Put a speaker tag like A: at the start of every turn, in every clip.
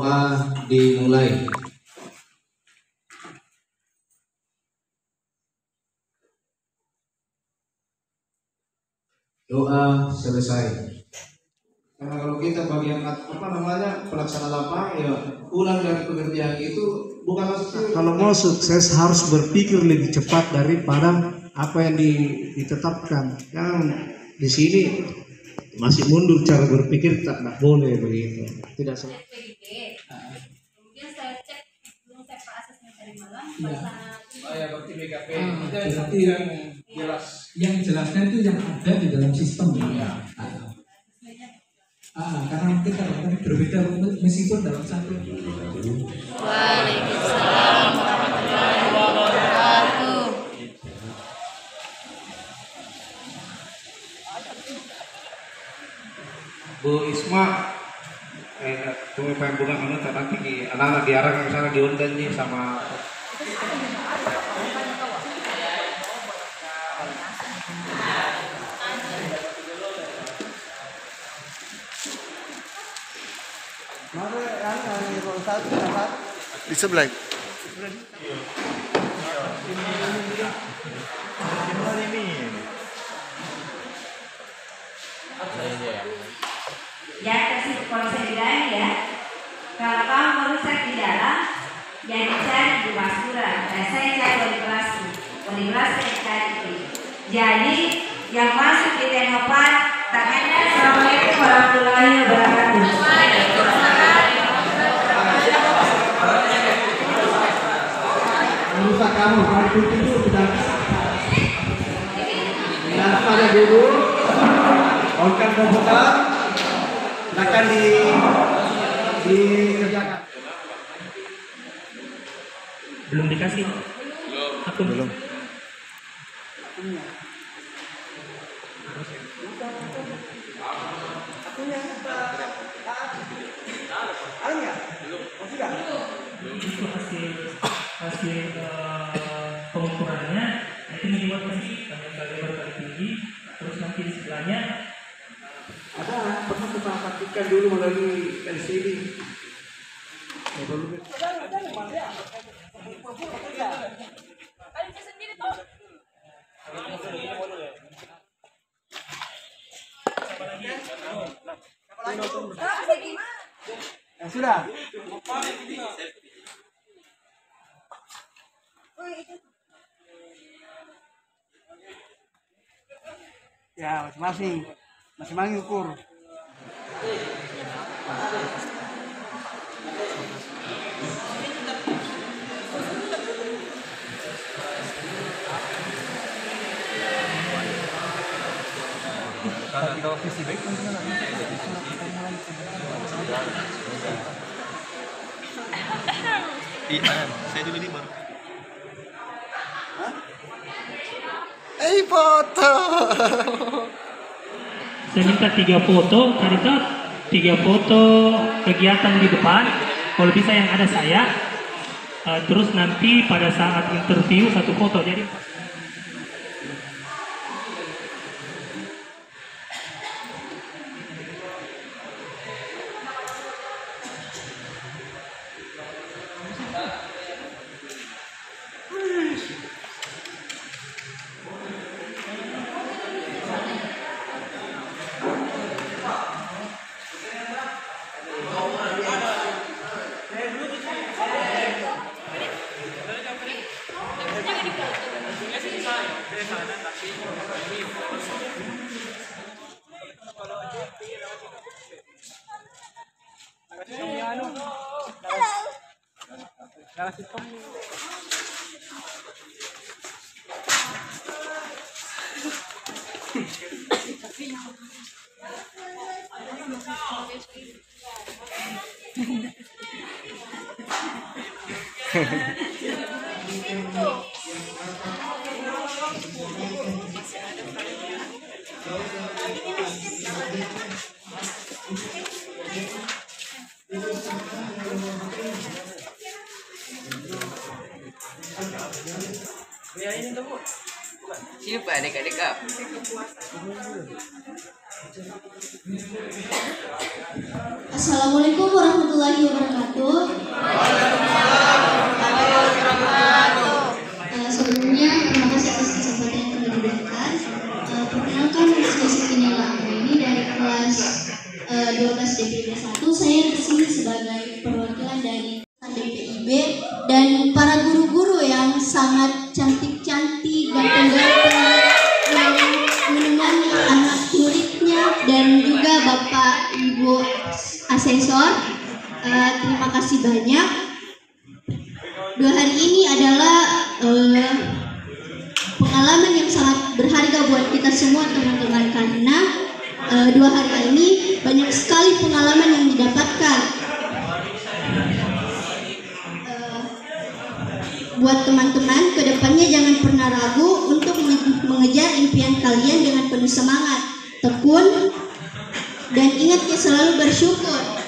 A: Doa dimulai. Doa selesai. Karena kalau kita bagian pelaksana lapangan ya pulang dari pengertian itu bukan maksudnya.
B: Kalau mau sukses harus berpikir lebih cepat daripada apa yang ditetapkan. Yang di sini masih mundur cara berpikir, tak boleh begitu. Tidak salah.
C: Kemudian saya cek sebelum saya prosesnya dari malam pelaksana.
A: Oh ya, berarti BKP.
D: Berarti
A: yang jelas.
D: Yang jelasnya itu yang ada di dalam sistem ya. Karena kita akan berbeda meskipun dalam satu.
C: Waalaikumsalam warahmatullahi wabarakatuh.
A: Bu Isma, tunggu pengen anu nanti anak-anak diarahkan ke sana diundang nih sama.
E: Di sebelah.
C: Ya kasih kalau saya bilang ya, kalau kamu merusak di dalam, yang dicari di basura, dan saya cari wali kelas saya cari itu. Jadi yang masuk di tenopan tangannya. Assalamualaikum warahmatullahi wabarakatuh.
B: Merusak kamu, kalau itu sudah. Dan pada dulu, organ komputer akan dikerjakan.
F: Belum dikasih? Aku belum. Itu hasil pengukurannya itu dibuat kasih kali berkali tinggi, terus nanti di sebelahnya
B: Ada pernah kita praktikkan dulu melalui LCD. Ya sudah. Ya masing-masing ukur.
E: Kalau visi baik mungkin saya dulu nih baru. Foto.
F: saya minta 3 foto, Karita 3 foto kegiatan di depan, kalau bisa yang ada saya, terus nanti pada saat interview 1 foto, jadi
G: Siapa Assalamualaikum warahmatullahi wabarakatuh. Sebelumnya terima kasih atas kesempatan yang telah diberikan. Perkenalkan, saya Siti Nela Anggraini dari kelas 12 DPIB 1. Saya kesini sebagai perwakilan dari DPIB dan para guru-guru yang sangat cantik-cantik, ganteng-ganteng yang menemani anak muridnya, dan juga Bapak Ibu asesor. Terima kasih banyak. 2 hari ini adalah pengalaman yang sangat berharga buat kita semua teman-teman, karena 2 hari ini banyak sekali pengalaman yang didapatkan. Buat teman-teman, kedepannya jangan pernah ragu untuk mengejar impian kalian dengan penuh semangat, tekun, dan ingat ya, selalu bersyukur.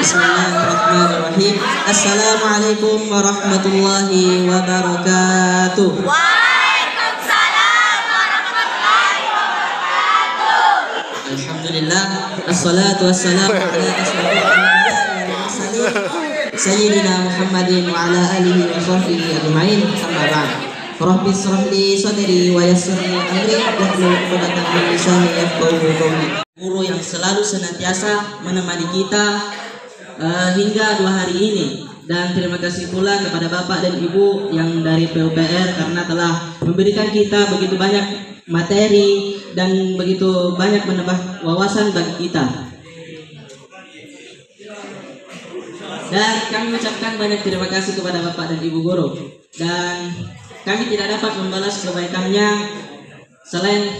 H: Bismillahirrahmanirrahim. Assalamualaikum warahmatullahi wabarakatuh.
G: Waalaikumsalam warahmatullahi wabarakatuh.
H: Alhamdulillah, assalatu wassalamu ala asyrafil anbiya'i wal mursalin sayyidina Muhammadin wa ala alihi wa sahbihi ajma'in. Amma ba'd. Rabbi shrah li sadri wa yassir li amri wahlul 'uqdatam min lisani yafqahu qawli. Guru yang selalu senantiasa menemani kita hingga 2 hari ini, dan terima kasih pula kepada Bapak dan Ibu yang dari PUPR karena telah memberikan kita begitu banyak materi dan begitu banyak menambah wawasan bagi kita. Dan kami ucapkan banyak terima kasih kepada Bapak dan Ibu guru, dan kami tidak dapat membalas kebaikannya selain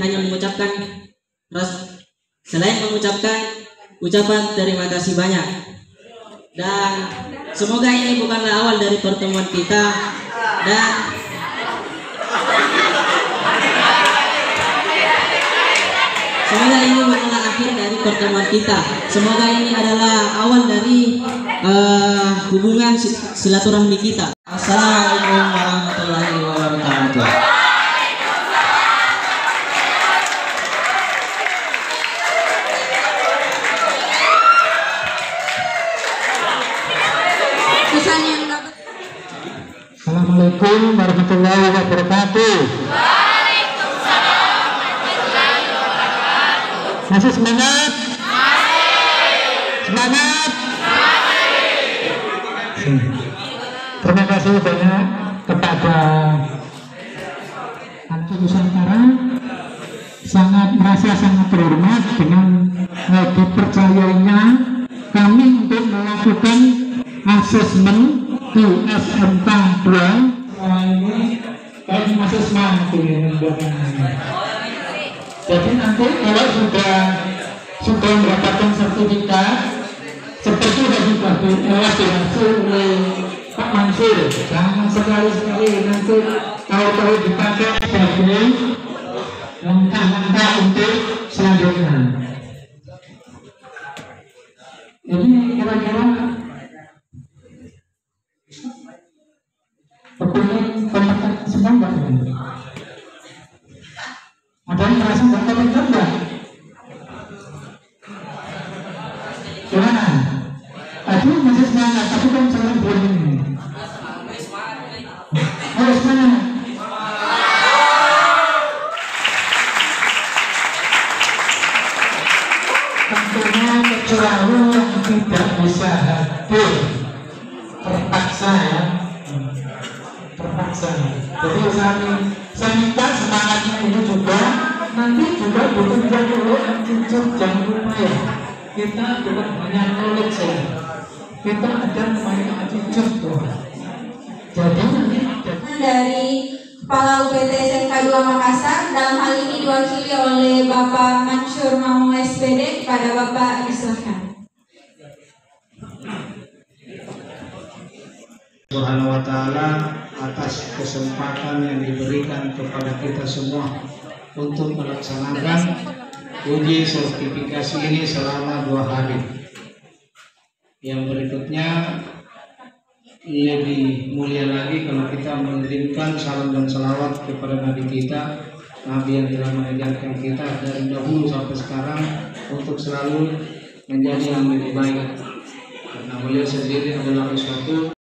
H: mengucapkan ucapan terima kasih banyak. Dan semoga ini bukanlah awal dari pertemuan kita, dan semoga ini bukanlah akhir dari pertemuan kita. Semoga ini adalah awal dari hubungan silaturahmi kita. Assalamualaikum warahmatullahi wabarakatuh.
I: Assalamualaikum warahmatullahi wabarakatuh.
G: Waalaikumsalam warahmatullahi wabarakatuh.
I: Masih semangat? Semangat? Terima kasih banyak kepada anak Nusantara. Merasa sangat terhormat dengan dipercayainya kami untuk melakukan asesmen di SMK 2. Ini kami masih semangat ini membuatnya. Jadi nanti kalau sudah mendapatkan sertifikat seperti tadi dihasil oleh Pak Mansur, jangan sekali-sekali nanti tahu-tahu dipakai sebagai langkah-langkah untuk selanjutnya. Jadi kira-kira kompeten semua enggak? Ada yang merasa enggak kompeten enggak? Gimana? Aduh masih semangat, tapi kan jangan belum ini. Harus semangat. Tentunya kecuali yang tidak bisa hadir terpaksa ya. Terpaksa. Jadi saya minta semangatnya ini juga nanti juga bekerja dulu attitude, jangan lupa ya. Kita bukan hanya knowledge ya. Kita ada namanya attitude tuh. Jadi nanti
J: dari Kepala UPT SMK 2 Makassar, dalam hal ini diwakili oleh Bapak Mansur Mamo SPD. Kepada Bapak diserahkan.
B: Subhanahu wa ta'ala atas kesempatan yang diberikan kepada kita semua untuk melaksanakan uji sertifikasi ini selama 2 hari. Yang berikutnya lebih mulia lagi kalau kita mengirimkan salam dan salawat kepada Nabi kita, Nabi yang telah mengajarkan kita dari dahulu sampai sekarang untuk selalu menjadi yang lebih baik. Karena beliau sendiri adalah uswatun.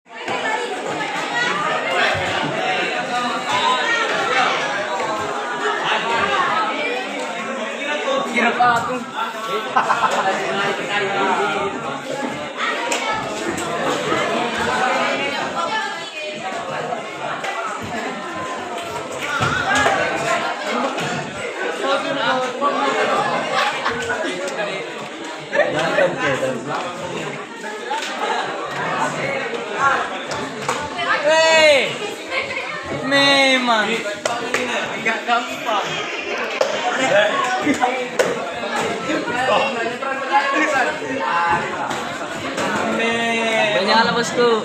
K: Memang nggak gampang.
H: Nyala bosku.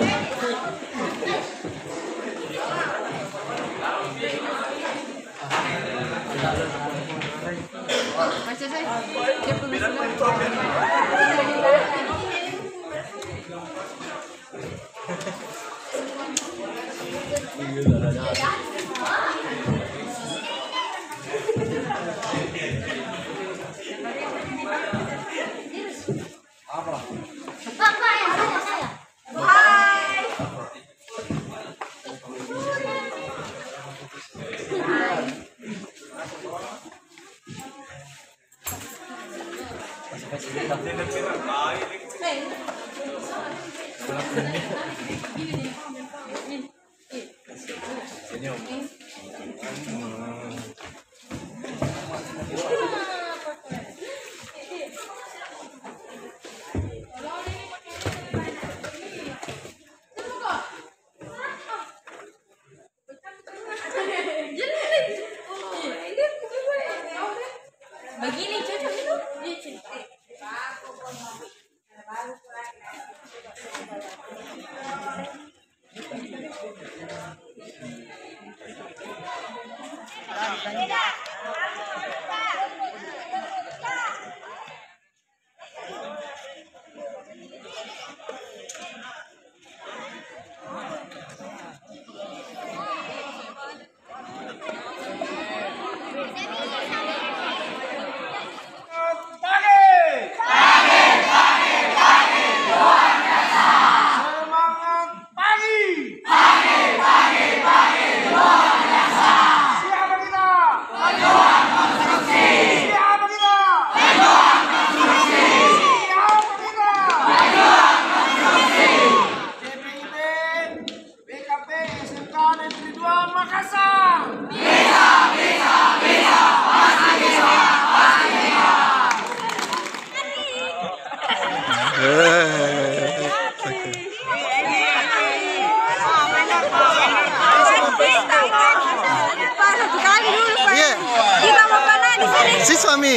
J: Begini cocok itu.
E: Si suami.